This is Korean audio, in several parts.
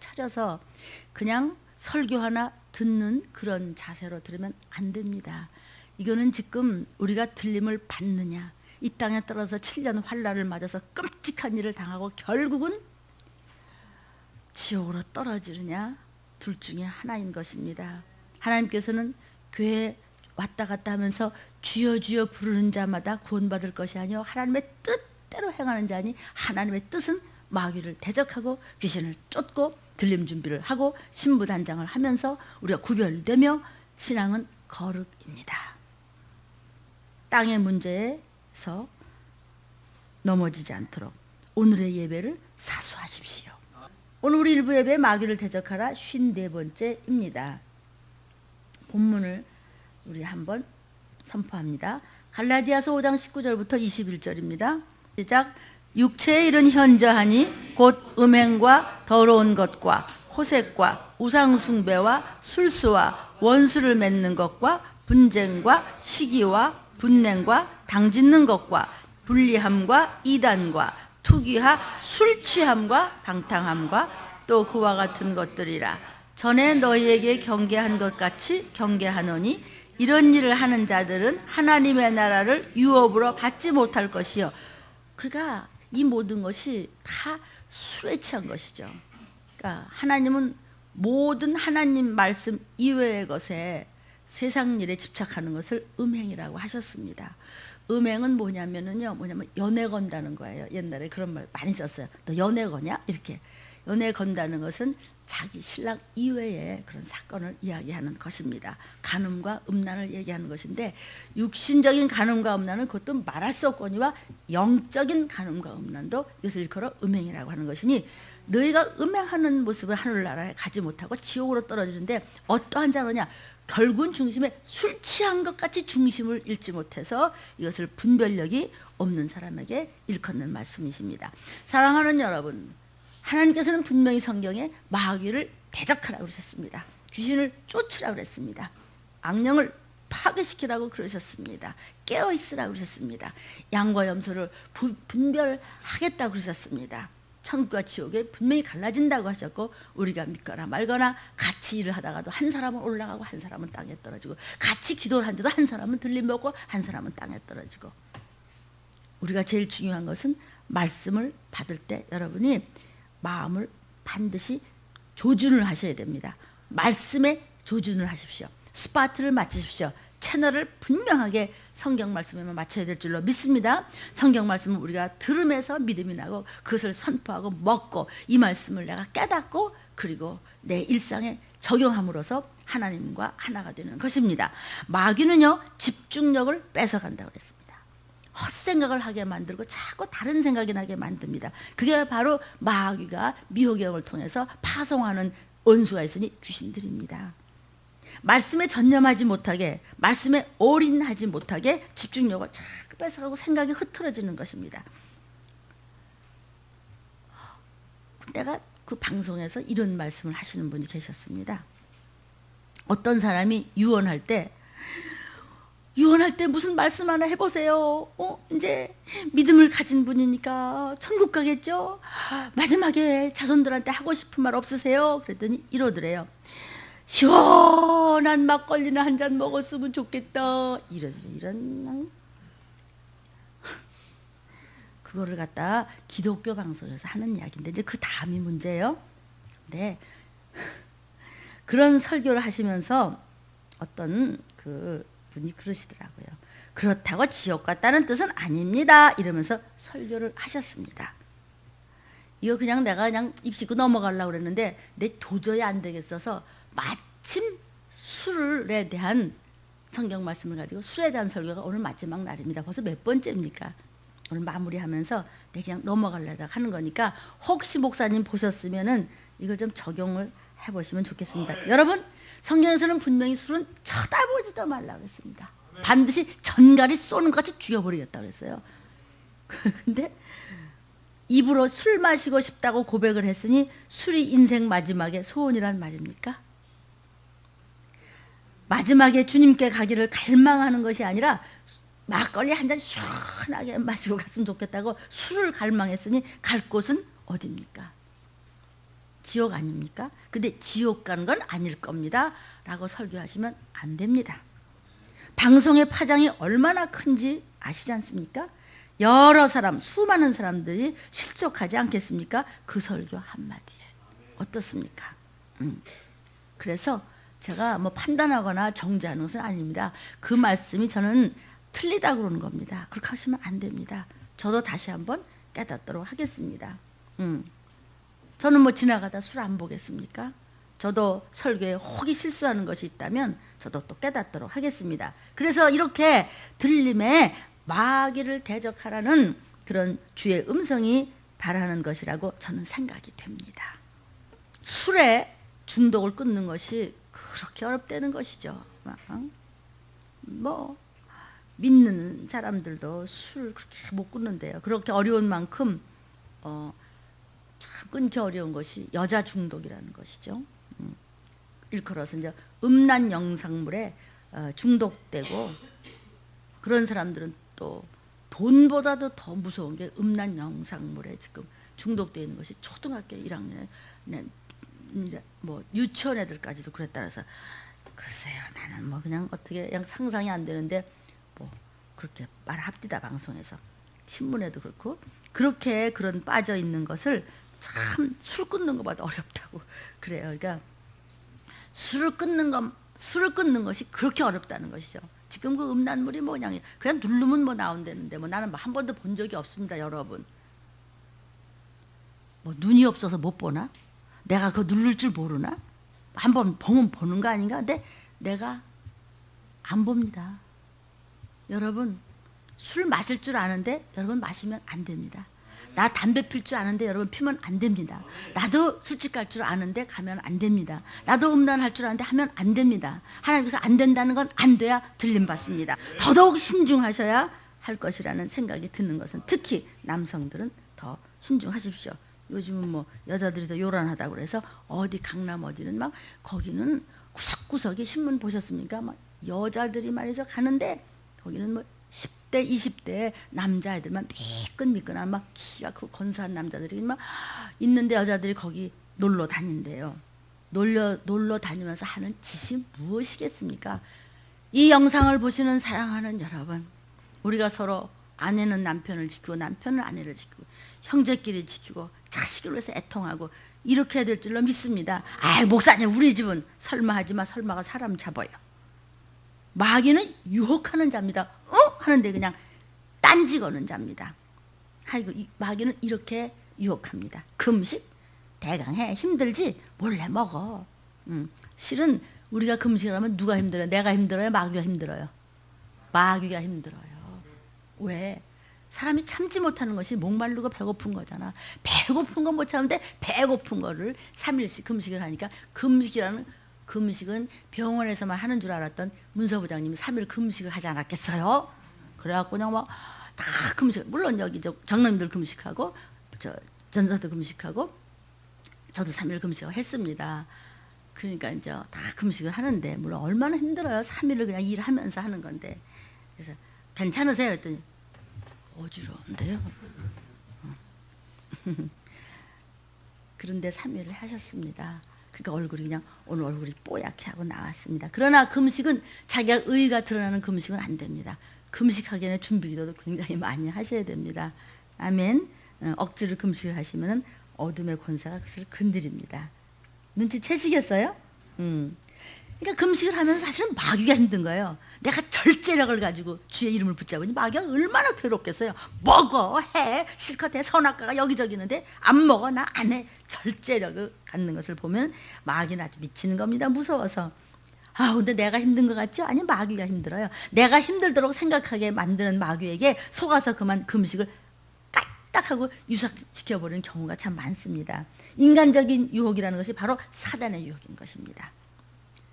차려서 그냥 설교 하나 듣는 그런 자세로 들으면 안 됩니다. 이거는 지금 우리가 들림을 받느냐, 이 땅에 떨어져 7년 환난을 맞아서 끔찍한 일을 당하고 결국은 지옥으로 떨어지느냐, 둘 중에 하나인 것입니다. 하나님께서는 교회에 왔다 갔다 하면서 주여 주여 부르는 자마다 구원받을 것이 아니요 하나님의 뜻대로 행하는 자니, 하나님의 뜻은 마귀를 대적하고 귀신을 쫓고 들림 준비를 하고 신부단장을 하면서 우리가 구별되며 신앙은 거룩입니다. 땅의 문제에서 넘어지지 않도록 오늘의 예배를 사수하십시오. 오늘 우리 일부 예배 마귀를 대적하라 54번째입니다. 본문을 우리 한번 선포합니다. 갈라디아서 5장 19절부터 21절입니다. 시작. 육체의 일은 현저하니 곧 음행과 더러운 것과 호색과 우상숭배와 술수와 원수를 맺는 것과 분쟁과 시기와 분냉과 당짓는 것과 불리함과 이단과 투기하 술취함과 방탕함과 또 그와 같은 것들이라. 전에 너희에게 경계한 것 같이 경계하노니 이런 일을 하는 자들은 하나님의 나라를 유업으로 받지 못할 것이요. 그러니까 이 모든 것이 다 술에 취한 것이죠. 그러니까 하나님은 모든 하나님 말씀 이외의 것에 세상 일에 집착하는 것을 음행이라고 하셨습니다. 음행은 뭐냐면 연애 건다는 거예요. 옛날에 그런 말 많이 썼어요. 너 연애 거냐? 이렇게. 연애 건다는 것은 자기 신랑 이외의 그런 사건을 이야기하는 것입니다. 간음과 음란을 얘기하는 것인데, 육신적인 간음과 음란은 그것도 말할 수 없거니와 영적인 간음과 음란도 이것을 일컬어 음행이라고 하는 것이니, 너희가 음행하는 모습을 하늘나라에 가지 못하고 지옥으로 떨어지는데 어떠한 자로냐? 결국은 중심에 술 취한 것 같이 중심을 잃지 못해서 이것을 분별력이 없는 사람에게 일컫는 말씀이십니다. 사랑하는 여러분, 하나님께서는 분명히 성경에 마귀를 대적하라고 그러셨습니다. 귀신을 쫓으라고 그랬습니다. 악령을 파괴시키라고 그러셨습니다. 깨어있으라고 그러셨습니다. 양과 염소를 분별하겠다고 그러셨습니다. 천국과 지옥에 분명히 갈라진다고 하셨고, 우리가 믿거나 말거나 같이 일을 하다가도 한 사람은 올라가고 한 사람은 땅에 떨어지고, 같이 기도를 하는데도 한 사람은 들림 먹고 한 사람은 땅에 떨어지고. 우리가 제일 중요한 것은 말씀을 받을 때 여러분이 마음을 반드시 조준을 하셔야 됩니다. 말씀에 조준을 하십시오. 스파트를 맞추십시오. 채널을 분명하게 성경 말씀에만 맞춰야 될 줄로 믿습니다. 성경 말씀은 우리가 들으면서 믿음이 나고 그것을 선포하고 먹고 이 말씀을 내가 깨닫고 그리고 내 일상에 적용함으로써 하나님과 하나가 되는 것입니다. 마귀는요, 집중력을 뺏어간다고 그랬습니다. 헛생각을 하게 만들고 자꾸 다른 생각이 나게 만듭니다. 그게 바로 마귀가 미혹영을 통해서 파송하는 원수가 있으니 귀신들입니다. 말씀에 전념하지 못하게, 말씀에 올인하지 못하게 집중력을 자꾸 뺏어가고 생각이 흐트러지는 것입니다. 내가 그 방송에서 이런 말씀을 하시는 분이 계셨습니다. 어떤 사람이 유언할 때 무슨 말씀 하나 해보세요. 이제 믿음을 가진 분이니까 천국 가겠죠? 마지막에 자손들한테 하고 싶은 말 없으세요? 그랬더니 이러더래요. 시원한 막걸리나 한 잔 먹었으면 좋겠다. 이런 그거를 갖다 기독교 방송에서 하는 이야기인데, 이제 그 다음이 문제예요. 네. 그런 설교를 하시면서 어떤 그 분이 그러시더라고요. 그렇다고 지옥 갔다는 뜻은 아닙니다. 이러면서 설교를 하셨습니다. 이거 그냥 내가 그냥 입시고 넘어가려고 그랬는데 내 도저히 안 되겠어서 마침 술에 대한 성경 말씀을 가지고 술에 대한 설교가 오늘 마지막 날입니다. 벌써 몇 번째입니까? 오늘 마무리하면서 내 그냥 넘어가려다가 하는 거니까 혹시 목사님 보셨으면은 이걸 좀 적용을 해보시면 좋겠습니다. 여러분, 성경에서는 분명히 술은 쳐다보지도 말라고 했습니다. 반드시 전갈이 쏘는 것 같이 죽여버리겠다고 했어요. 근데 입으로 술 마시고 싶다고 고백을 했으니 술이 인생 마지막에 소원이란 말입니까? 마지막에 주님께 가기를 갈망하는 것이 아니라 막걸리 한 잔 시원하게 마시고 갔으면 좋겠다고 술을 갈망했으니 갈 곳은 어디입니까? 지옥 아닙니까? 근데 지옥 가는 건 아닐 겁니다 라고 설교하시면 안 됩니다. 방송의 파장이 얼마나 큰지 아시지 않습니까? 여러 사람, 수많은 사람들이 실족하지 않겠습니까? 그 설교 한마디에. 어떻습니까? 그래서 제가 뭐 판단하거나 정죄하는 것은 아닙니다. 그 말씀이 저는 틀리다고 그러는 겁니다. 그렇게 하시면 안 됩니다. 저도 다시 한번 깨닫도록 하겠습니다. 저는 뭐 지나가다 술 안 보겠습니까? 저도 설교에 혹이 실수하는 것이 있다면 저도 또 깨닫도록 하겠습니다. 그래서 이렇게 들림에 마귀를 대적하라는 그런 주의 음성이 바라는 것이라고 저는 생각이 됩니다. 술에 중독을 끊는 것이 그렇게 어렵다는 것이죠. 뭐 믿는 사람들도 술을 그렇게 못 끊는데요. 그렇게 어려운 만큼 참 끊기 어려운 것이 여자 중독이라는 것이죠. 일컬어서 이제 음란 영상물에 중독되고, 그런 사람들은 또 돈보다도 더 무서운 게 음란 영상물에 지금 중독되어 있는 것이 초등학교 1학년, 뭐 유치원 애들까지도 그랬다 그래서 글쎄요, 나는 뭐 그냥 어떻게 그냥 상상이 안 되는데 뭐 그렇게 말합디다 방송에서, 신문에도 그렇고, 그렇게 그런 빠져 있는 것을 참 술 끊는 것보다 어렵다고 그래요. 그러니까 술을 끊는 것이 그렇게 어렵다는 것이죠. 지금 그 음란물이 뭐냐, 그냥 누르면 뭐 나온다는데, 뭐 나는 한 번도 본 적이 없습니다, 여러분. 뭐 눈이 없어서 못 보나? 내가 그거 누를 줄 모르나? 한번 보면 보는 거 아닌가? 근데 내가 안 봅니다. 여러분, 술 마실 줄 아는데 여러분 마시면 안 됩니다. 나 담배 필 줄 아는데 여러분 피면 안 됩니다. 나도 술집 갈 줄 아는데 가면 안 됩니다. 나도 음란할 줄 아는데 하면 안 됩니다. 하나님께서 안 된다는 건 안 돼야 들림받습니다. 더더욱 신중하셔야 할 것이라는 생각이 드는 것은, 특히 남성들은 더 신중하십시오. 요즘은 뭐 여자들이 더 요란하다고 그래서 어디 강남 어디는 막 거기는 구석구석에 신문 보셨습니까? 막 여자들이 말이죠 가는데 거기는 뭐 10대 20대 남자애들만 미끈미끈한 막 키가 크고 건사한 남자들이 막 있는데, 여자들이 거기 놀러 다닌대요. 놀러 다니면서 하는 짓이 무엇이겠습니까? 이 영상을 보시는 사랑하는 여러분, 우리가 서로 아내는 남편을 지키고 남편은 아내를 지키고 형제끼리 지키고 자식을 위해서 애통하고 이렇게 해야 될 줄로 믿습니다. 아, 목사님 우리 집은 설마 하지마. 설마가 사람 잡아요. 마귀는 유혹하는 자입니다. 하는데 그냥 딴지 거는 자입니다. 아이고, 마귀는 이렇게 유혹합니다. 금식 대강 해. 힘들지? 몰래 먹어. 실은 우리가 금식을 하면 누가 힘들어요? 내가 힘들어요? 마귀가 힘들어요? 마귀가 힘들어요. 왜? 사람이 참지 못하는 것이 목마르고 배고픈 거잖아. 배고픈 건 못 참는데 배고픈 거를 3일씩 금식을 하니까, 금식은 병원에서만 하는 줄 알았던 문서부장님이 3일 금식을 하지 않았겠어요? 그래갖고 그냥 막 다 금식, 물론 여기 장로님들 금식하고 전사도 금식하고 저도 3일 금식을 했습니다. 그러니까 이제 다 금식을 하는데, 물론 얼마나 힘들어요. 3일을 그냥 일하면서 하는 건데. 그래서 괜찮으세요? 했더니 어지러운데요. 그런데 3일을 하셨습니다. 그러니까 얼굴이 그냥 오늘 얼굴이 뽀얗게 하고 나왔습니다. 그러나 금식은 자기가 의의가 드러나는 금식은 안 됩니다. 금식하기 전에 준비기도도 굉장히 많이 하셔야 됩니다. 아멘. 억지로 금식을 하시면 어둠의 권세가 그것을 건드립니다. 눈치채시겠어요? 그러니까 금식을 하면서 사실은 마귀가 힘든 거예요. 내가 절제력을 가지고 주의 이름을 붙잡으니 마귀가 얼마나 괴롭겠어요. 먹어, 해, 실컷 해. 선악과가 여기저기 있는데 안 먹어, 나 안 해. 절제력을 갖는 것을 보면 마귀는 아주 미치는 겁니다. 무서워서. 근데 내가 힘든 것 같죠? 아니, 마귀가 힘들어요. 내가 힘들도록 생각하게 만드는 마귀에게 속아서 그만 금식을 까딱하고 유삭시켜버리는 경우가 참 많습니다. 인간적인 유혹이라는 것이 바로 사단의 유혹인 것입니다.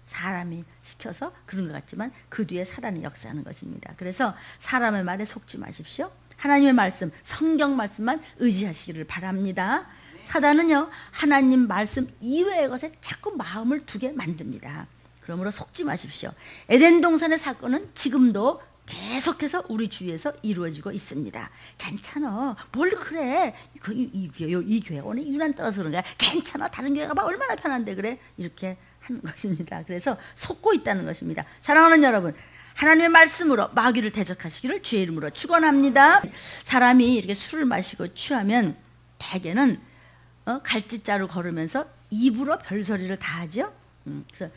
사람이 시켜서 그런 것 같지만 그 뒤에 사단이 역사하는 것입니다. 그래서 사람의 말에 속지 마십시오. 하나님의 말씀, 성경 말씀만 의지하시기를 바랍니다. 사단은요, 하나님 말씀 이외의 것에 자꾸 마음을 두게 만듭니다. 그러므로 속지 마십시오. 에덴 동산의 사건은 지금도 계속해서 우리 주위에서 이루어지고 있습니다. 괜찮아. 뭘 그래. 이 교회 오늘 유난 떠서 그런 거야. 괜찮아. 다른 교회 가봐. 얼마나 편한데 그래. 이렇게 하는 것입니다. 그래서 속고 있다는 것입니다. 사랑하는 여러분, 하나님의 말씀으로 마귀를 대적하시기를 주의 이름으로 축원합니다. 사람이 이렇게 술을 마시고 취하면 대개는 갈짓자루 걸으면서 입으로 별소리를 다 하죠. 그래서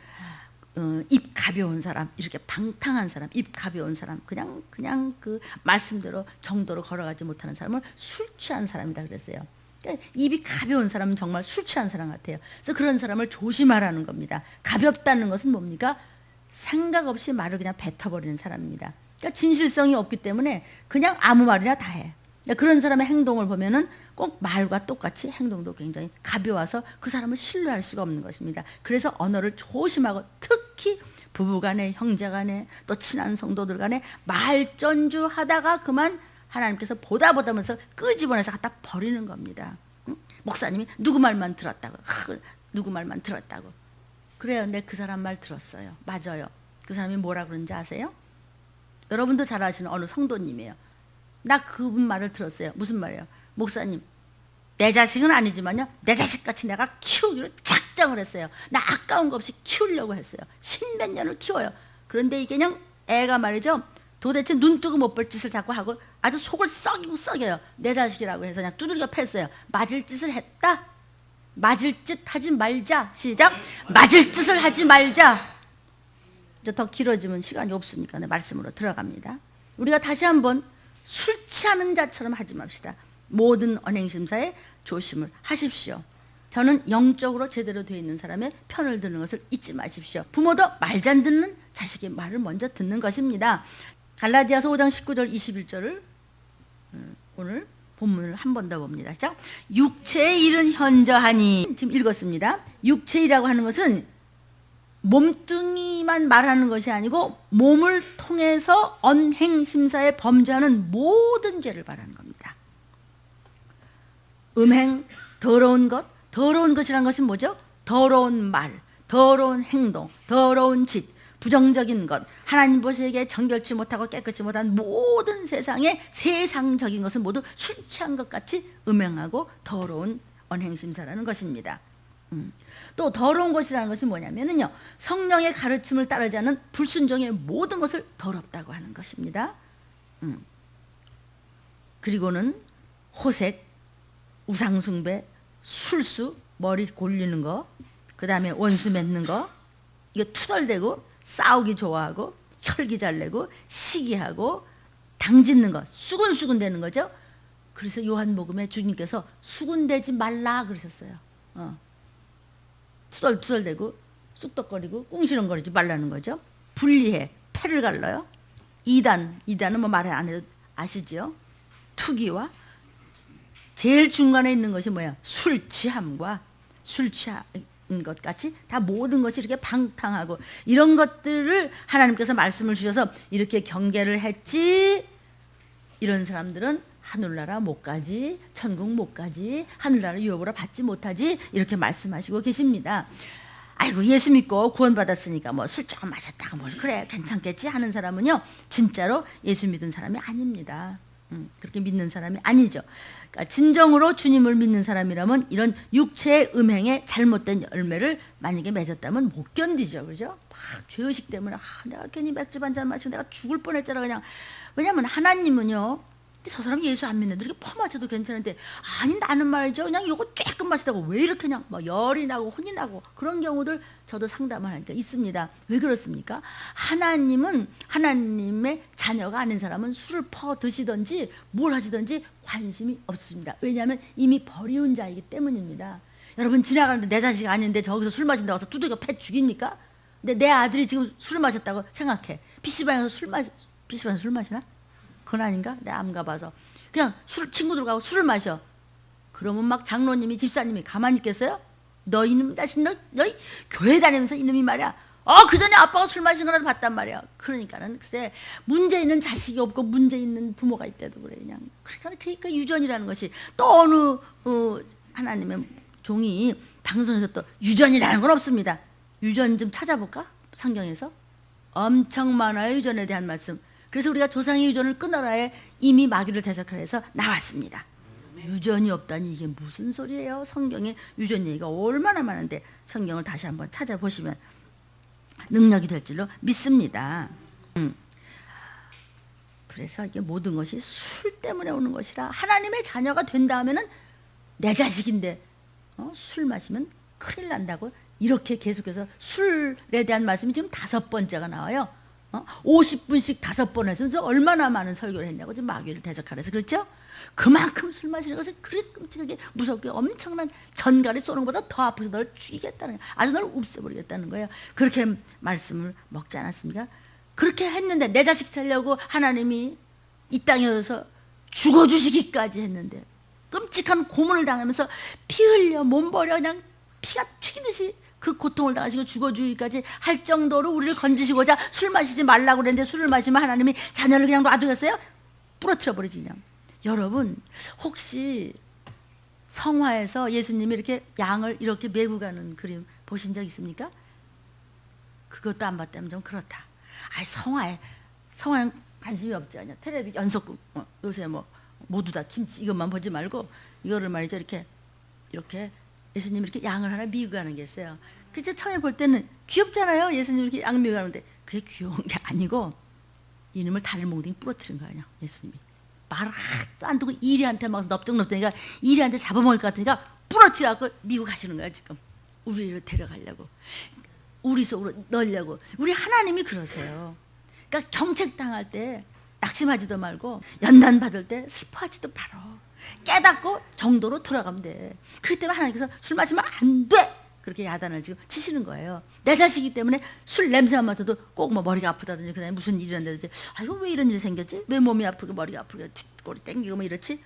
입 가벼운 사람, 이렇게 방탕한 사람, 입 가벼운 사람, 그냥 그 말씀대로 정도로 걸어가지 못하는 사람을 술 취한 사람이다 그랬어요. 그러니까 입이 가벼운 사람은 정말 술 취한 사람 같아요. 그래서 그런 사람을 조심하라는 겁니다. 가볍다는 것은 뭡니까? 생각 없이 말을 그냥 뱉어버리는 사람입니다. 그러니까 진실성이 없기 때문에 그냥 아무 말이나 다 해. 그러니까 그런 사람의 행동을 보면은 꼭 말과 똑같이 행동도 굉장히 가벼워서 그 사람을 신뢰할 수가 없는 것입니다. 그래서 언어를 조심하고, 특히 부부간에, 형제간에, 또 친한 성도들 간에 말전주하다가 그만 하나님께서 보다 하면서 끄집어내서 갖다 버리는 겁니다. 목사님이 누구 말만 들었다고, 누구 말만 들었다고. 그래요. 내 그 사람 말 들었어요. 맞아요. 그 사람이 뭐라 그런지 아세요? 여러분도 잘 아시는 어느 성도님이에요. 나 그분 말을 들었어요. 무슨 말이에요? 목사님, 내 자식은 아니지만요, 내 자식같이 내가 키우기로 작정을 했어요. 나 아까운 거 없이 키우려고 했어요. 10몇 년을 키워요. 그런데 이게 그냥 애가 말이죠, 도대체 눈 뜨고 못 볼 짓을 자꾸 하고 아주 속을 썩여요. 내 자식이라고 해서 그냥 두들겨 팼어요. 맞을 짓을 했다? 맞을 짓 하지 말자. 시작. 맞을 짓을 하지 말자. 이제 더 길어지면 시간이 없으니까 말씀으로 들어갑니다. 우리가 다시 한번 술 취하는 자처럼 하지 맙시다. 모든 언행심사에 조심을 하십시오. 저는 영적으로 제대로 되어 있는 사람의 편을 드는 것을 잊지 마십시오. 부모도 말 잘 듣는 자식의 말을 먼저 듣는 것입니다. 갈라디아서 5장 19절 21절을 오늘 본문을 한 번 더 봅니다. 자, 육체의 일은 현저하니, 지금 읽었습니다. 육체이라고 하는 것은 몸뚱이만 말하는 것이 아니고 몸을 통해서 언행심사에 범죄하는 모든 죄를 말하는 겁니다. 음행, 더러운 것, 더러운 것이란 것은 뭐죠? 더러운 말, 더러운 행동, 더러운 짓, 부정적인 것, 하나님 보시기에 정결치 못하고 깨끗이 못한 모든 세상의 세상적인 것은 모두 술 취한 것 같이 음행하고 더러운 언행심사라는 것입니다. 또 더러운 것이라는 것이 뭐냐면요, 성령의 가르침을 따르지 않는 불순종의 모든 것을 더럽다고 하는 것입니다. 그리고는 호색, 우상숭배, 술수, 머리 골리는 거, 그 다음에 원수 맺는 거, 이거 투덜대고 싸우기 좋아하고 혈기 잘 내고 시기하고 당짓는 거, 수군수군 되는 거죠. 그래서 요한복음에 주님께서 수군대지 말라 그러셨어요. 투덜투덜대고 쑥덕거리고 꿍시렁거리지 말라는 거죠. 분리해, 패를 갈라요. 이단은 뭐 말 안 해도 아시죠? 투기와 제일 중간에 있는 것이 뭐야? 술 취함과 술 취한 것 같이 다 모든 것이 이렇게 방탕하고 이런 것들을 하나님께서 말씀을 주셔서 이렇게 경계를 했지. 이런 사람들은 하늘나라 못 가지, 천국 못 가지, 하늘나라 유업으로 받지 못하지, 이렇게 말씀하시고 계십니다. 아이고, 예수 믿고 구원받았으니까 뭐 술 조금 마셨다가 뭘 그래 괜찮겠지 하는 사람은요, 진짜로 예수 믿은 사람이 아닙니다. 그렇게 믿는 사람이 아니죠. 그러니까 진정으로 주님을 믿는 사람이라면 이런 육체의 음행에 잘못된 열매를 만약에 맺었다면 못 견디죠. 그죠? 막 죄의식 때문에 내가 괜히 맥주 한잔 마시고 내가 죽을 뻔했잖아 그냥. 왜냐하면 하나님은요, 저 사람 예수 안 믿는데 이렇게 퍼마셔도 괜찮은데, 아니 나는 말이죠, 그냥 요거 조금 마시다가 왜 이렇게 그냥 뭐 열이 나고 혼이 나고 그런 경우들 저도 상담을 하니까 있습니다. 왜 그렇습니까? 하나님은 하나님의 자녀가 아닌 사람은 술을 퍼 드시든지 뭘 하시든지 관심이 없습니다. 왜냐하면 이미 버리운 자이기 때문입니다. 여러분, 지나가는데 내 자식 아닌데 저기서 술 마신다고 해서 두들겨 패 죽입니까? 근데 내 아들이 지금 술을 마셨다고 생각해. PC방에서 PC방에서 술 마시나? 그건 아닌가? 내가 안 가봐서. 그냥 친구들하고 술을 마셔. 그러면 막 장로님이, 집사님이 가만히 있겠어요? 너 이놈 자식, 너 교회 다니면서 이놈이 말이야. 그 전에 아빠가 술 마신 거라도 봤단 말이야. 그러니까는 글쎄, 문제 있는 자식이 없고 문제 있는 부모가 있대도 그래. 그냥. 그러니까 유전이라는 것이, 또 어느 하나님의 종이 방송에서 또 유전이라는 건 없습니다. 유전 좀 찾아볼까? 성경에서 엄청 많아요, 유전에 대한 말씀. 그래서 우리가 조상의 유전을 끊어라에 이미 마귀를 대적하라 해서 나왔습니다. 유전이 없다니 이게 무슨 소리예요? 성경에 유전 얘기가 얼마나 많은데 성경을 다시 한번 찾아보시면 능력이 될 줄로 믿습니다. 그래서 이게 모든 것이 술 때문에 오는 것이라. 하나님의 자녀가 된다면은 내 자식인데 술 마시면 큰일 난다고 이렇게 계속해서 술에 대한 말씀이 지금 5번째가 나와요. 50분씩 5번 했으면 얼마나 많은 설교를 했냐고 지금 마귀를 대적하래서 그렇죠? 그만큼 술 마시는 것은 그리 끔찍하게 무섭게 엄청난 전갈이 쏘는 것보다 더 아파서 널 죽이겠다는 거예요. 아주 널 없애버리겠다는 거예요. 그렇게 말씀을 먹지 않았습니까? 그렇게 했는데 내 자식 살려고 하나님이 이 땅에 오셔서 죽어주시기까지 했는데 끔찍한 고문을 당하면서 피 흘려 몸 버려 그냥 피가 튀기듯이 그 고통을 당하시고 죽어주기까지 할 정도로 우리를 건지시고자 술 마시지 말라고 그랬는데 술을 마시면 하나님이 자녀를 그냥 놔두겠어요? 부러뜨려 버리지 그냥. 여러분 혹시 성화에서 예수님이 이렇게 양을 이렇게 메고 가는 그림 보신 적 있습니까? 그것도 안 봤다면 좀 그렇다. 성화에 관심이 없지 않냐. 텔레비 연속극 요새 뭐 모두 다 김치 이것만 보지 말고 이거를 말이죠 이렇게 예수님이 이렇게 양을 하나 미고 가는 게 있어요. 그저 처음에 볼 때는 귀엽잖아요. 예수님이 이렇게 양 미고 가는데 그게 귀여운 게 아니고 이놈을 다리를 몽둥이 부러뜨린 거 아니야. 예수님이 말을 하나도 안 듣고 이리한테 막 넙죽넙죽이니까 이리한테 잡아먹을 것 같으니까 부러뜨려갖고 미고 가시는 거야. 지금 우리를 데려가려고 우리 속으로 넣으려고. 우리 하나님이 그러세요. 그러니까 경책당할 때 낙심하지도 말고 연단 받을 때 슬퍼하지도 말어. 깨닫고 정도로 돌아가면 돼. 그렇기 때문에 하나님께서 술 마시면 안 돼! 그렇게 야단을 지금 치시는 거예요. 내 자식이기 때문에 술 냄새만 맡아도 꼭 뭐 머리가 아프다든지 그다음에 무슨 일이 일어난다든지 아이고 왜 이런 일이 생겼지? 왜 몸이 아프고 머리가 아프고 뒷골이 땡기고 뭐 이렇지?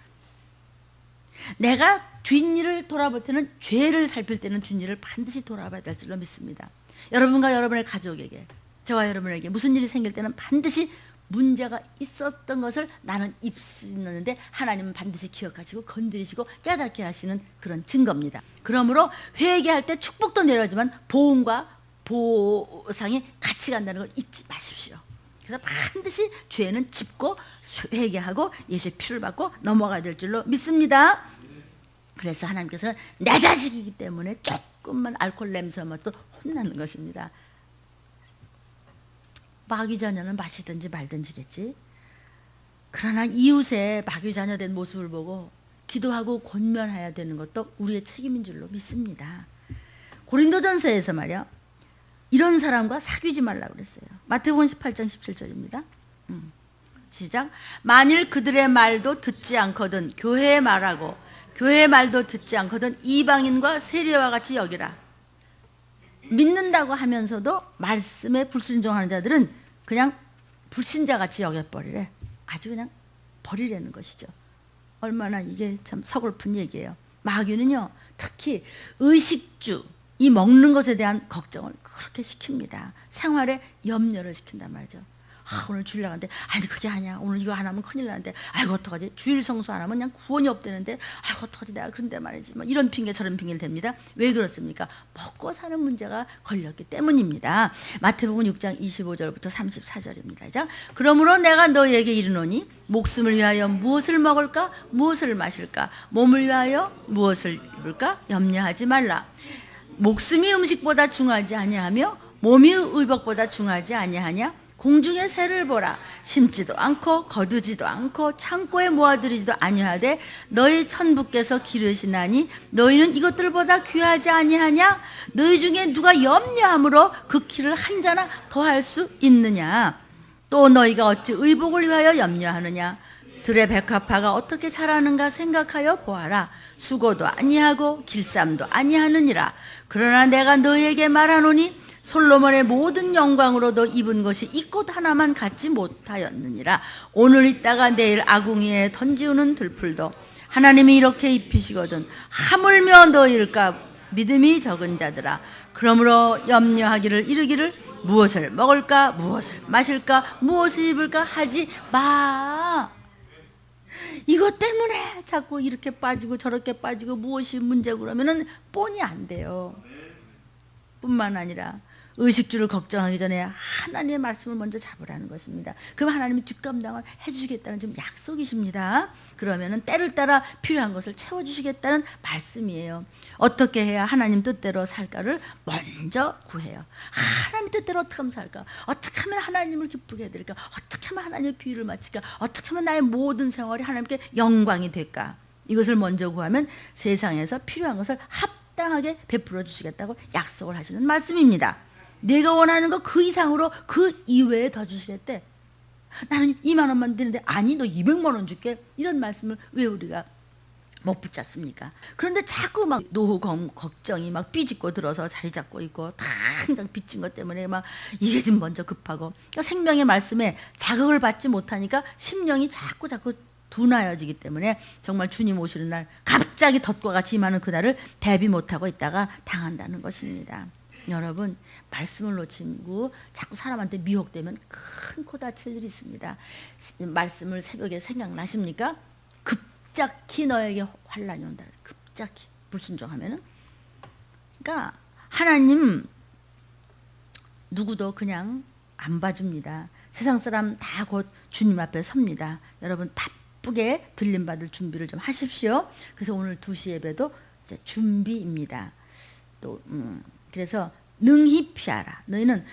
내가 뒷일을 돌아볼 때는 죄를 살필 때는 뒷일을 반드시 돌아봐야 될 줄로 믿습니다. 여러분과 여러분의 가족에게 저와 여러분에게 무슨 일이 생길 때는 반드시 문제가 있었던 것을 나는 입수했는데 하나님은 반드시 기억하시고 건드리시고 깨닫게 하시는 그런 증거입니다. 그러므로 회개할 때 축복도 내려지만 보응과 보상이 같이 간다는 걸 잊지 마십시오. 그래서 반드시 죄는 짚고 회개하고 예수의 피를 받고 넘어가야 될 줄로 믿습니다. 그래서 하나님께서는 내 자식이기 때문에 조금만 알코올 냄새 맡도 혼나는 것입니다. 마귀 자녀는 마시든지 말든지겠지. 그러나 이웃의 마귀 자녀 된 모습을 보고 기도하고 권면해야 되는 것도 우리의 책임인 줄로 믿습니다. 고린도전서에서 말이야 이런 사람과 사귀지 말라고 그랬어요. 마태복음 18장 17절입니다. 시작. 만일 그들의 말도 듣지 않거든 교회의 말하고 교회의 말도 듣지 않거든 이방인과 세리와 같이 여기라. 믿는다고 하면서도 말씀에 불순종하는 자들은 그냥 불신자같이 여겨버리래. 아주 그냥 버리라는 것이죠. 얼마나 이게 참 서글픈 얘기예요. 마귀는요 특히 의식주 이 먹는 것에 대한 걱정을 그렇게 시킵니다. 생활에 염려를 시킨단 말이죠. 오늘 주일 나가는데 아니 그게 아니야. 오늘 이거 안 하면 큰일 나는데 아이고 어떡하지. 주일 성수 안 하면 그냥 구원이 없다는데 아이고 어떡하지 내가 그런데 말이지. 뭐 이런 핑계 저런 핑계를 댑니다. 왜 그렇습니까? 먹고 사는 문제가 걸렸기 때문입니다. 마태복음 6장 25절부터 34절입니다. 그러므로 내가 너희에게 이르노니 목숨을 위하여 무엇을 먹을까 무엇을 마실까 몸을 위하여 무엇을 입을까 염려하지 말라. 목숨이 음식보다 중하지 아니하며 몸이 의복보다 중하지 아니하냐. 공중의 새를 보라. 심지도 않고 거두지도 않고 창고에 모아들이지도 아니하되 너희 천부께서 기르시나니 너희는 이것들보다 귀하지 아니하냐. 너희 중에 누가 염려함으로 그 키를 한 자나 더할 수 있느냐. 또 너희가 어찌 의복을 위하여 염려하느냐. 들의 백합화가 어떻게 자라는가 생각하여 보아라. 수고도 아니하고 길쌈도 아니하느니라. 그러나 내가 너희에게 말하노니 솔로몬의 모든 영광으로도 입은 것이 이 꽃 하나만 갖지 못하였느니라. 오늘 있다가 내일 아궁이에 던지우는 들풀도 하나님이 이렇게 입히시거든 하물며 너희일까 믿음이 적은 자들아. 그러므로 염려하기를 이르기를 무엇을 먹을까 무엇을 마실까 무엇을 입을까 하지 마. 이것 때문에 자꾸 이렇게 빠지고 저렇게 빠지고 무엇이 문제고 그러면은 뻔히 안 돼요. 뿐만 아니라 의식주를 걱정하기 전에 하나님의 말씀을 먼저 잡으라는 것입니다. 그럼 하나님이 뒷감당을 해주시겠다는 지금 약속이십니다. 그러면은 때를 따라 필요한 것을 채워주시겠다는 말씀이에요. 어떻게 해야 하나님 뜻대로 살까를 먼저 구해요. 하나님 뜻대로 어떻게 하면 살까? 어떻게 하면 하나님을 기쁘게 해드릴까? 어떻게 하면 하나님의 비유를 마칠까? 어떻게 하면 나의 모든 생활이 하나님께 영광이 될까? 이것을 먼저 구하면 세상에서 필요한 것을 합당하게 베풀어 주시겠다고 약속을 하시는 말씀입니다. 내가 원하는 거 그 이상으로 그 이외에 더 주시겠대. 나는 2만 원만 되는데 아니 너 200만 원 줄게. 이런 말씀을 왜 우리가 못 붙잡습니까? 그런데 자꾸 막 노후 걱정이 막 삐짓고 들어서 자리 잡고 있고 당장 빚진 것 때문에 막 이게 좀 먼저 급하고, 그러니까 생명의 말씀에 자극을 받지 못하니까 심령이 자꾸 둔하여지기 때문에 정말 주님 오시는 날 갑자기 덫과 같이 임하는 그날을 대비 못하고 있다가 당한다는 것입니다. 여러분, 말씀을 놓치고 자꾸 사람한테 미혹되면 큰 코 다칠 일이 있습니다. 말씀을 새벽에 생각나십니까? 급작히 너에게 환난이 온다. 급작히 불순종하면은. 그러니까 하나님 누구도 그냥 안 봐줍니다. 세상 사람 다 곧 주님 앞에 섭니다. 여러분 바쁘게 들림받을 준비를 좀 하십시오. 그래서 오늘 2시 예배도 이제 준비입니다. 또 그래서 능히 피하라. 너희는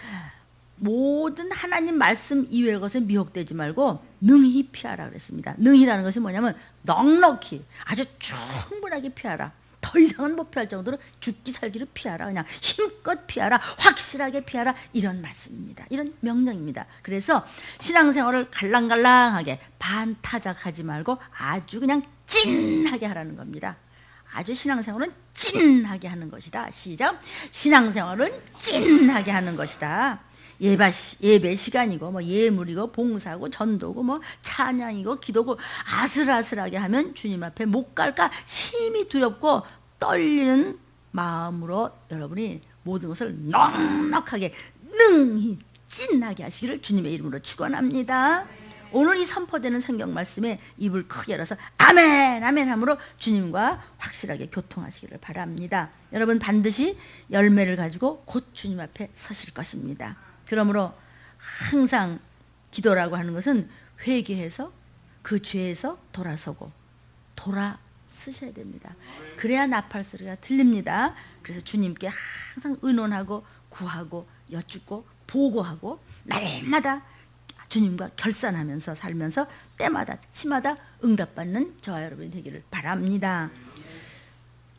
모든 하나님 말씀 이외의 것에 미혹되지 말고 능히 피하라 그랬습니다. 능히라는 것이 뭐냐면 넉넉히 아주 충분하게 피하라. 더 이상은 못 피할 정도로 죽기 살기를 피하라. 그냥 힘껏 피하라. 확실하게 피하라. 이런 말씀입니다. 이런 명령입니다. 그래서 신앙생활을 갈랑갈랑하게 반타작하지 말고 아주 그냥 찐하게 하라는 겁니다. 아주 신앙생활은 찐하게 하는 것이다. 시작. 신앙생활은 찐하게 하는 것이다. 예배 시간이고 뭐 예물이고 봉사고 전도고 뭐 찬양이고 기도고 아슬아슬하게 하면 주님 앞에 못 갈까 심히 두렵고 떨리는 마음으로 여러분이 모든 것을 넉넉하게 능히 찐하게 하시기를 주님의 이름으로 축원합니다. 오늘 이 선포되는 성경 말씀에 입을 크게 열어서 아멘 아멘 함으로 주님과 확실하게 교통하시기를 바랍니다. 여러분 반드시 열매를 가지고 곧 주님 앞에 서실 것입니다. 그러므로 항상 기도라고 하는 것은 회개해서 그 죄에서 돌아서고 돌아서셔야 됩니다. 그래야 나팔 소리가 들립니다. 그래서 주님께 항상 의논하고 구하고 여쭙고 보고하고 날마다 주님과 결산하면서 살면서 때마다 치마다 응답받는 저와 여러분이 되기를 바랍니다.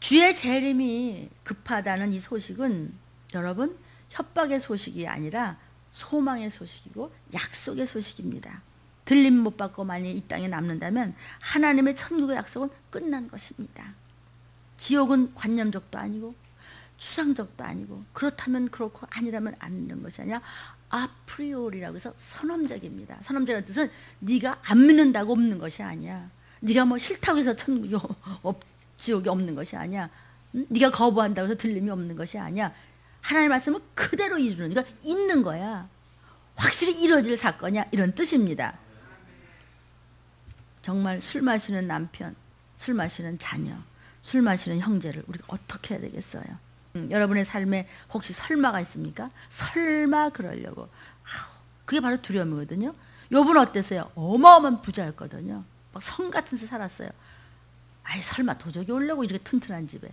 주의 재림이 급하다는 이 소식은 여러분 협박의 소식이 아니라 소망의 소식이고 약속의 소식입니다. 들림 못 받고 만약 이 땅에 남는다면 하나님의 천국의 약속은 끝난 것입니다. 지옥은 관념적도 아니고 추상적도 아니고 그렇다면 그렇고 아니라면 아닌 것이 아니라 아프리오리라고 해서 선언적입니다. 선언적인 뜻은 네가 안 믿는다고 없는 것이 아니야. 네가 뭐 싫다고 해서 천국이 지옥이 없는 것이 아니야. 네가 거부한다고 해서 들림이 없는 것이 아니야. 하나님의 말씀을 그대로 이루는, 그러니까 있는 거야. 확실히 이루어질 사건이야. 이런 뜻입니다. 정말 술 마시는 남편, 술 마시는 자녀, 술 마시는 형제를 우리가 어떻게 해야 되겠어요? 여러분의 삶에 혹시 설마가 있습니까? 설마 그러려고. 그게 바로 두려움이거든요. 요분 어땠어요? 어마어마한 부자였거든요. 막 성 같은 데 살았어요. 아이 설마 도적이 오려고 이렇게 튼튼한 집에.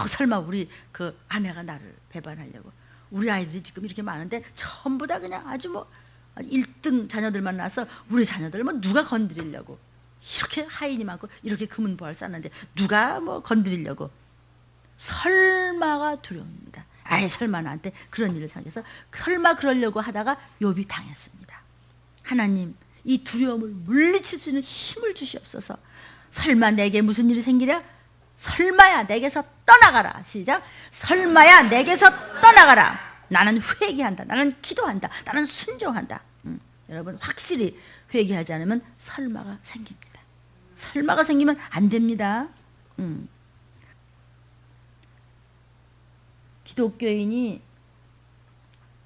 설마 우리 그 아내가 나를 배반하려고. 우리 아이들이 지금 이렇게 많은데 전부 다 그냥 아주 뭐 1등 자녀들만 나서 우리 자녀들 뭐 누가 건드리려고. 이렇게 하인이 많고 이렇게 금은 보화를 쌓는데 누가 뭐 건드리려고. 설마가 두려움입니다. 아예 설마 나한테 그런 일을 생겨서 설마 그러려고 하다가 욥이 당했습니다. 하나님 이 두려움을 물리칠 수 있는 힘을 주시옵소서. 설마 내게 무슨 일이 생기랴? 설마야 내게서 떠나가라. 시작. 설마야 내게서 떠나가라. 나는 회개한다. 나는 기도한다. 나는 순종한다. 여러분 확실히 회개하지 않으면 설마가 생깁니다. 설마가 생기면 안 됩니다. 기독교인이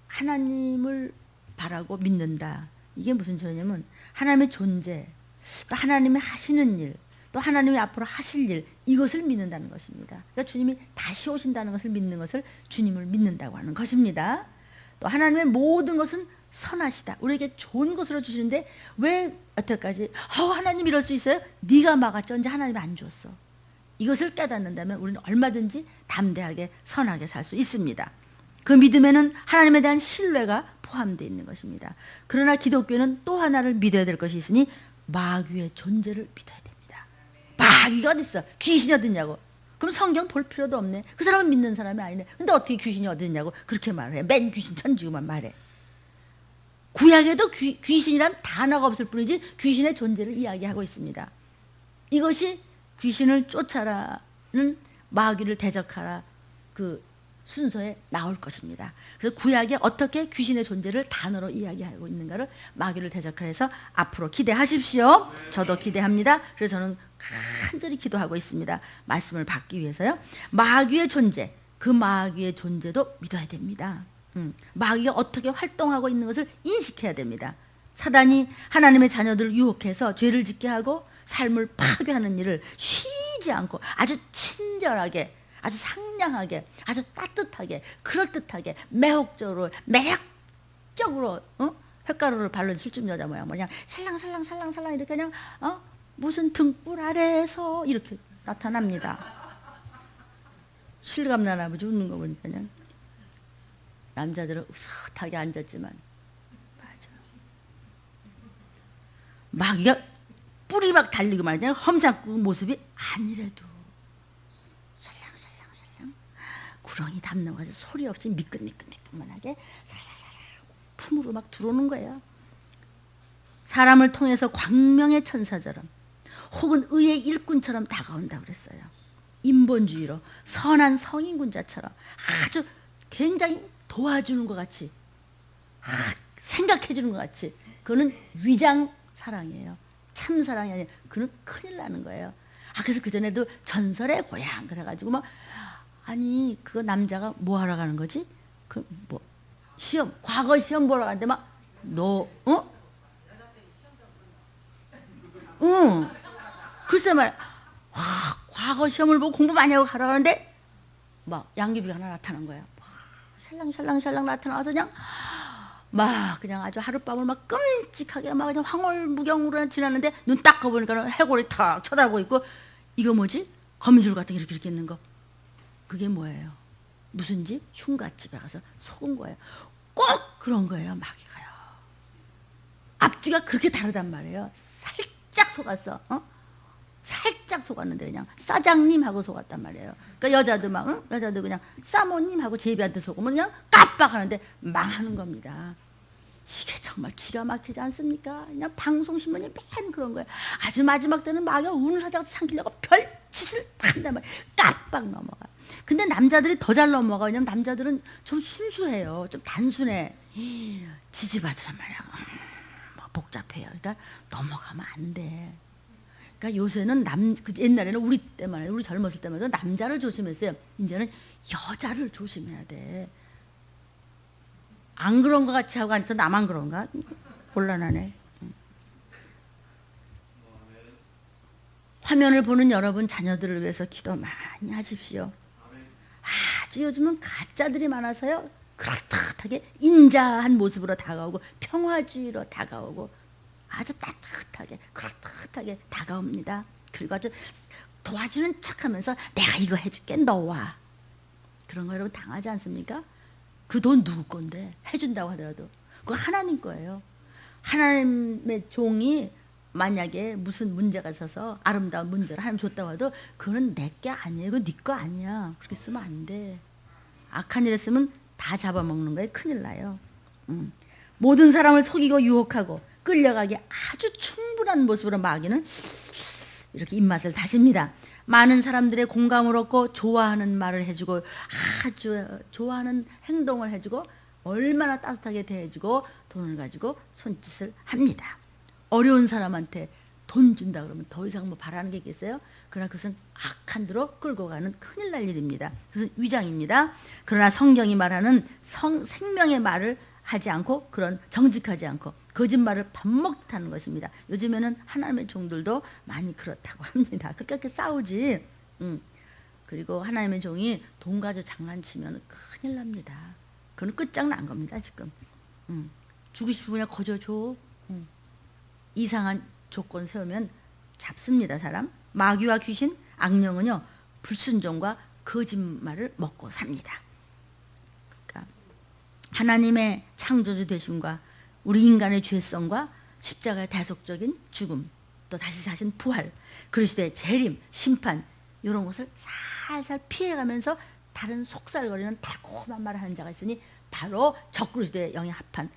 하나님을 바라고 믿는다. 이게 무슨 소리냐면 하나님의 존재, 또 하나님의 하시는 일, 또 하나님이 앞으로 하실 일, 이것을 믿는다는 것입니다. 그러니까 주님이 다시 오신다는 것을 믿는 것을 주님을 믿는다고 하는 것입니다. 또 하나님의 모든 것은 선하시다. 우리에게 좋은 것으로 주시는데 왜 여태까지 하나님 이럴 수 있어요? 네가 막았지 언제 하나님이 안 줬어. 이것을 깨닫는다면 우리는 얼마든지 담대하게 선하게 살 수 있습니다. 그 믿음에는 하나님에 대한 신뢰가 포함되어 있는 것입니다. 그러나 기독교는 또 하나를 믿어야 될 것이 있으니 마귀의 존재를 믿어야 됩니다. 마귀가 어디 있어? 귀신이 어디 있냐고. 그럼 성경 볼 필요도 없네. 그 사람은 믿는 사람이 아니네. 근데 어떻게 귀신이 어디 있냐고 그렇게 말해. 맨 귀신 천지구만 말해. 구약에도 귀신이란 단어가 없을 뿐이지 귀신의 존재를 이야기하고 있습니다. 이것이 귀신을 쫓아라는 마귀를 대적하라 그 순서에 나올 것입니다. 그래서 구약에 어떻게 귀신의 존재를 단어로 이야기하고 있는가를 마귀를 대적하라 해서 앞으로 기대하십시오. 저도 기대합니다. 그래서 저는 간절히 기도하고 있습니다. 말씀을 받기 위해서요. 마귀의 존재, 그 마귀의 존재도 믿어야 됩니다. 마귀가 어떻게 활동하고 있는 것을 인식해야 됩니다. 사단이 하나님의 자녀들을 유혹해서 죄를 짓게 하고 삶을 파괴하는 일을 쉬지 않고 아주 친절하게, 아주 상냥하게, 아주 따뜻하게, 그럴듯하게, 매혹적으로, 매력적으로 횟가루를 바른 술집 여자 모양 그냥 살랑살랑 이렇게 그냥 무슨 등불 아래에서 이렇게 나타납니다. 실감나는 아버지 웃는 거 보니까 그냥 남자들은 으슥하게 앉았지만 맞아. 마귀가 뿔이 막 달리고 말이야. 험상궂은 모습이 아니래도 살랑살랑 구렁이 담는 거지. 소리 없이 미끈미끈만하게 살살살살 품으로 막 들어오는 거예요. 사람을 통해서 광명의 천사처럼 혹은 의의 일꾼처럼 다가온다고 그랬어요. 인본주의로 선한 성인군자처럼 아주 굉장히 도와주는 것 같이 생각해 주는 것 같이 그거는 위장 사랑이에요. 참 사랑이 아니에요. 그는 큰일 나는 거예요. 그래서 그전에도 전설의 고향 그래가지고 막 아니 그거 남자가 뭐 하러 가는 거지? 그 뭐 시험 과거 시험 보러 가는데 막 너 글쎄 말 과거 시험을 보고 공부 많이 하고 가러 가는데 막 양귀비가 하나 나타난 거예요. 샬랑샬랑 나타나서 그냥 아주 하룻밤을 막 끔찍하게 막 그냥 황홀무경으로 지났는데 눈 딱 감으니까 해골이 탁 쳐다보고 있고 이거 뭐지? 거미줄 같은 게 이렇게 있는 거. 그게 뭐예요? 무슨 집? 흉갓집에 가서 속은 거예요. 꼭 그런 거예요. 마귀가요. 앞뒤가 그렇게 다르단 말이에요. 살짝 속았어. 살짝 속았는데 그냥 사장님하고 속았단 말이에요. 그러니까 여자도 여자도 그냥 사모님하고 제비한테 속으면 그냥 깜빡하는데 망하는 겁니다. 이게 정말 기가 막히지 않습니까? 그냥 방송신문이 맨 그런 거예요. 아주 마지막 때는 마귀가 우는 사자가 삼키려고 별짓을 한단 말이에요. 깜빡 넘어가. 근데 남자들이 더 잘 넘어가. 왜냐면 남자들은 좀 순수해요. 좀 단순해. 지지받으란 말이야. 복잡해요. 그러니까 넘어가면 안 돼. 그러니까 요새는 옛날에는 우리 때만 해도 우리 젊었을 때만 해도 남자를 조심했어요. 이제는 여자를 조심해야 돼. 안 그런 것 같이 하고 앉아서 나만 그런가? 곤란하네. 화면을 보는 여러분 자녀들을 위해서 기도 많이 하십시오. 아주 요즘은 가짜들이 많아서요. 그럴듯하게 인자한 모습으로 다가오고 평화주의로 다가오고 아주 따뜻하게 그럴듯하게 다가옵니다. 그리고 아주 도와주는 척하면서 내가 이거 해줄게 너와 그런 거 여러분 당하지 않습니까? 그 돈 누구 건데 해준다고 하더라도 그거 하나님 거예요. 하나님의 종이 만약에 무슨 문제가 있어서 아름다운 문제를 하나님 줬다고 해도 그거는 내 게 아니에요. 그거 네 거 아니야. 그렇게 쓰면 안 돼. 악한 일에 쓰면 다 잡아먹는 거예요. 큰일 나요. 모든 사람을 속이고 유혹하고 끌려가기 아주 충분한 모습으로 마귀는 이렇게 입맛을 다십니다. 많은 사람들의 공감을 얻고 좋아하는 말을 해주고 아주 좋아하는 행동을 해주고 얼마나 따뜻하게 대해주고 돈을 가지고 손짓을 합니다. 어려운 사람한테 돈 준다 그러면 더 이상 뭐 바라는 게 있겠어요? 그러나 그것은 악한 데로 끌고 가는 큰일 날 일입니다. 그것은 위장입니다. 그러나 성경이 말하는 생명의 말을 하지 않고 그런 정직하지 않고 거짓말을 밥 먹듯 하는 것입니다. 요즘에는 하나님의 종들도 많이 그렇다고 합니다. 그렇게 싸우지. 그리고 하나님의 종이 돈 가지고 장난치면 큰일 납니다. 그건 끝장난 겁니다. 지금 주고 싶으면 거저 줘. 이상한 조건 세우면 잡습니다. 사람. 마귀와 귀신, 악령은요 불순종과 거짓말을 먹고 삽니다. 그러니까 하나님의 창조주 되심과 우리 인간의 죄성과 십자가의 대속적인 죽음, 또 다시 사신 부활, 그리스도의 재림, 심판 이런 것을 살살 피해가면서 다른 속살거리는 달콤한 말을 하는 자가 있으니 바로 적그리스도의 영에 합한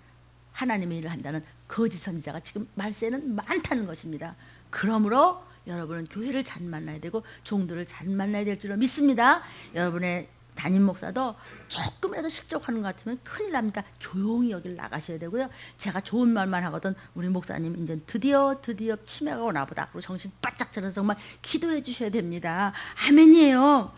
하나님의 일을 한다는 거짓 선지자가 지금 말세에는 많다는 것입니다. 그러므로 여러분은 교회를 잘 만나야 되고 종들을 잘 만나야 될 줄로 믿습니다. 여러분의 담임 목사도 조금이라도 실족하는 것 같으면 큰일 납니다. 조용히 여기를 나가셔야 되고요. 제가 좋은 말만 하거든 우리 목사님 이제 드디어 치매가 오나 보다. 그리고 정신 바짝 차려서 정말 기도해 주셔야 됩니다. 아멘이에요.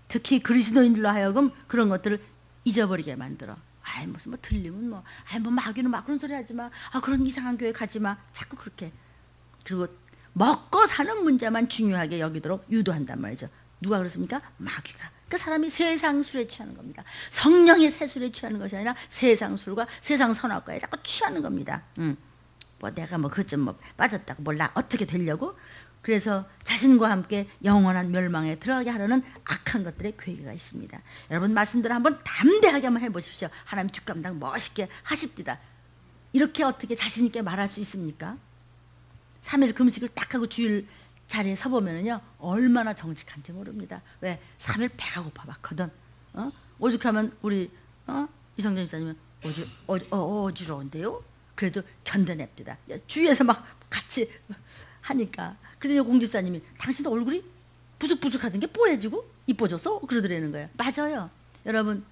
특히 그리스도인들로 하여금 그런 것들을 잊어버리게 만들어. 아이 무슨 뭐 들리면 뭐 아이 뭐 마귀는 막 그런 소리 하지 마. 아 그런 이상한 교회 가지 마. 자꾸 그렇게. 그리고 먹고 사는 문제만 중요하게 여기도록 유도한단 말이죠. 누가 그렇습니까? 마귀가. 그 사람이 세상 술에 취하는 겁니다. 성령의 새 술에 취하는 것이 아니라 세상 술과 세상 선악과에 자꾸 취하는 겁니다. 뭐 내가 뭐 그것 좀 뭐 빠졌다고 몰라 어떻게 되려고? 그래서 자신과 함께 영원한 멸망에 들어가게 하려는 악한 것들의 괴계가 있습니다. 여러분 말씀대로 한번 담대하게 한번 해보십시오. 하나님 뒷감당 멋있게 하십니다. 이렇게 어떻게 자신 있게 말할 수 있습니까? 3일 금식을 딱 하고 주일 자리에 서보면은요 얼마나 정직한지 모릅니다. 왜? 3일 배가 고파 봤거든. 오죽하면 우리 이성전 지사님은 어지러운데요? 그래도 견뎌냅니다. 주위에서 막 같이 하니까. 그런데 공집사님이 당신 얼굴이 부숙부숙하던 게 뽀얘지고 이뻐졌어? 그러더라는 거예요. 맞아요. 여러분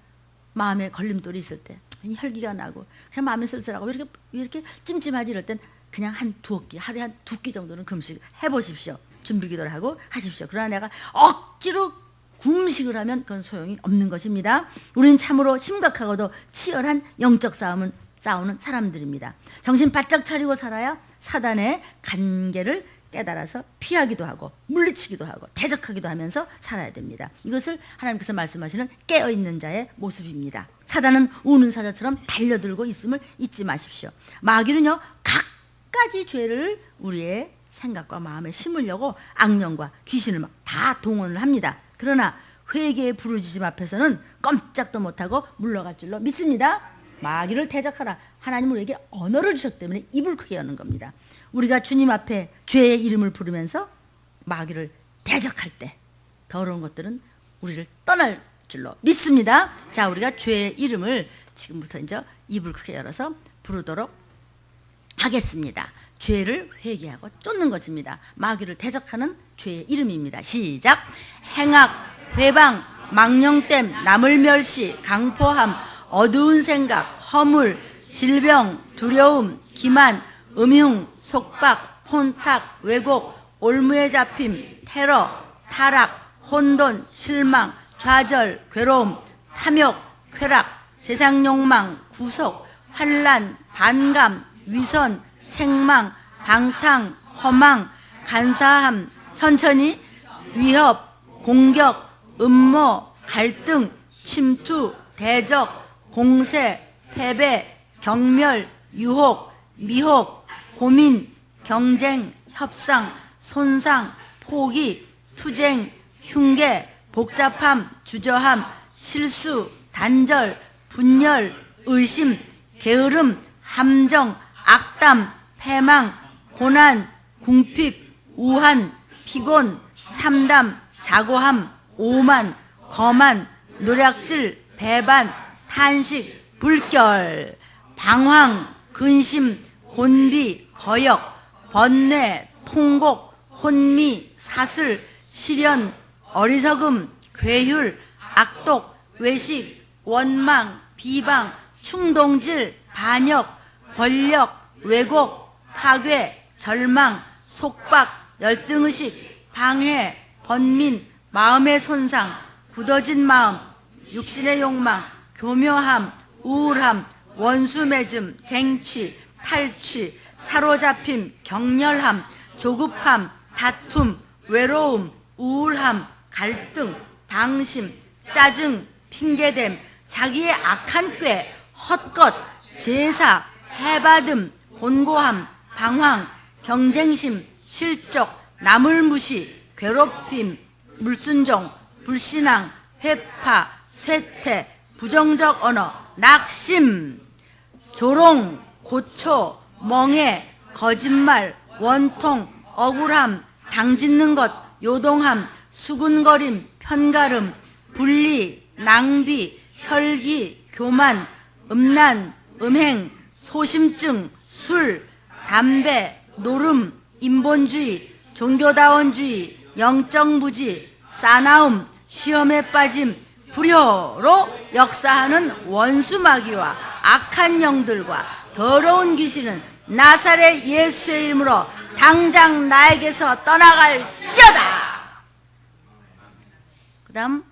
마음에 걸림돌이 있을 때 혈기가 나고 그냥 마음이 쓸쓸하고 왜 이렇게 찜찜하지 이럴 땐 그냥 한 두어 끼, 하루에 한 2끼 정도는 금식 해보십시오. 준비기도를 하고 하십시오. 그러나 내가 억지로 금식을 하면 그건 소용이 없는 것입니다. 우리는 참으로 심각하고도 치열한 영적 싸우는 사람들입니다. 정신 바짝 차리고 살아야 사단의 간계를 깨달아서 피하기도 하고 물리치기도 하고 대적하기도 하면서 살아야 됩니다. 이것을 하나님께서 말씀하시는 깨어있는 자의 모습입니다. 사단은 우는 사자처럼 달려들고 있음을 잊지 마십시오. 마귀는요 각가지 죄를 우리의 생각과 마음에 심으려고 악령과 귀신을 막 다 동원을 합니다. 그러나 회개의 부르짖음 앞에서는 꼼짝도 못하고 물러갈 줄로 믿습니다. 마귀를 대적하라. 하나님은 우리에게 언어를 주셨기 때문에 입을 크게 여는 겁니다. 우리가 주님 앞에 죄의 이름을 부르면서 마귀를 대적할 때 더러운 것들은 우리를 떠날 줄로 믿습니다. 자, 우리가 죄의 이름을 지금부터 이제 입을 크게 열어서 부르도록 하겠습니다. 죄를 회개하고 쫓는 것입니다. 마귀를 대적하는 죄의 이름입니다. 시작. 행악, 회방, 망령됨, 남을 멸시, 강포함, 어두운 생각, 허물, 질병, 두려움, 기만, 음흉, 속박, 혼탁, 왜곡, 올무에 잡힘, 테러, 타락, 혼돈, 실망, 좌절, 괴로움, 탐욕, 쾌락, 세상 욕망, 구속, 환난, 반감, 위선, 책망, 방탕, 허망, 간사함, 천천히, 위협, 공격, 음모, 갈등, 침투, 대적, 공세, 패배, 경멸, 유혹, 미혹, 고민, 경쟁, 협상, 손상, 포기, 투쟁, 흉계, 복잡함, 주저함, 실수, 단절, 분열, 의심, 게으름, 함정, 악담, 패망, 고난, 궁핍, 우한, 피곤, 참담, 자고함, 오만, 거만, 노략질, 배반, 탄식, 불결, 방황, 근심, 곤비, 거역, 번뇌, 통곡, 혼미, 사슬, 시련, 어리석음, 괴휼, 악독, 외식, 원망, 비방, 충동질, 반역, 권력, 왜곡, 파괴, 절망, 속박, 열등의식, 방해, 번민, 마음의 손상, 굳어진 마음, 육신의 욕망, 교묘함, 우울함, 원수맺음, 쟁취, 탈취, 사로잡힘, 격렬함, 조급함, 다툼, 외로움, 우울함, 갈등, 방심, 짜증, 핑계댐, 자기의 악한 꾀, 헛것, 제사, 해받음, 곤고함, 방황, 경쟁심, 실족, 남을 무시, 괴롭힘, 물순종, 불신앙, 회파, 쇠퇴, 부정적 언어, 낙심, 조롱, 고초, 멍해, 거짓말, 원통, 억울함, 당짓는 것, 요동함, 수군거림, 편가름, 분리, 낭비, 혈기, 교만, 음란, 음행, 소심증, 술, 담배, 노름, 인본주의, 종교다원주의, 영적무지, 사나움, 시험에 빠짐, 불효로 역사하는 원수마귀와 악한 영들과 더러운 귀신은 나사렛 예수의 이름으로 당장 나에게서 떠나갈지어다. 그다음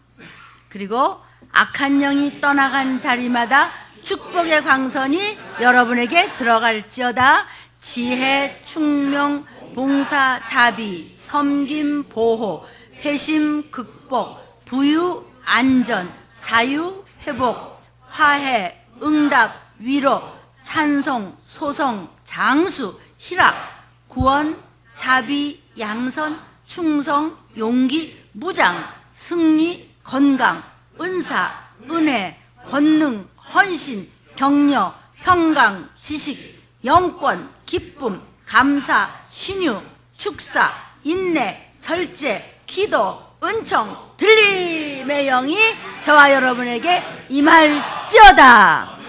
그리고 악한 영이 떠나간 자리마다 축복의 광선이 여러분에게 들어갈지어다. 지혜, 충명, 봉사, 자비, 섬김, 보호, 회심, 극복, 부유, 안전, 자유, 회복, 화해, 응답, 위로, 찬송, 소송, 장수, 희락, 구원, 자비, 양선, 충성, 용기, 무장, 승리, 건강, 은사, 은혜, 권능, 헌신, 격려, 평강, 지식, 영권, 기쁨, 감사, 신유, 축사, 인내, 절제, 기도, 은총, 들림의 영이 저와 여러분에게 임할지어다.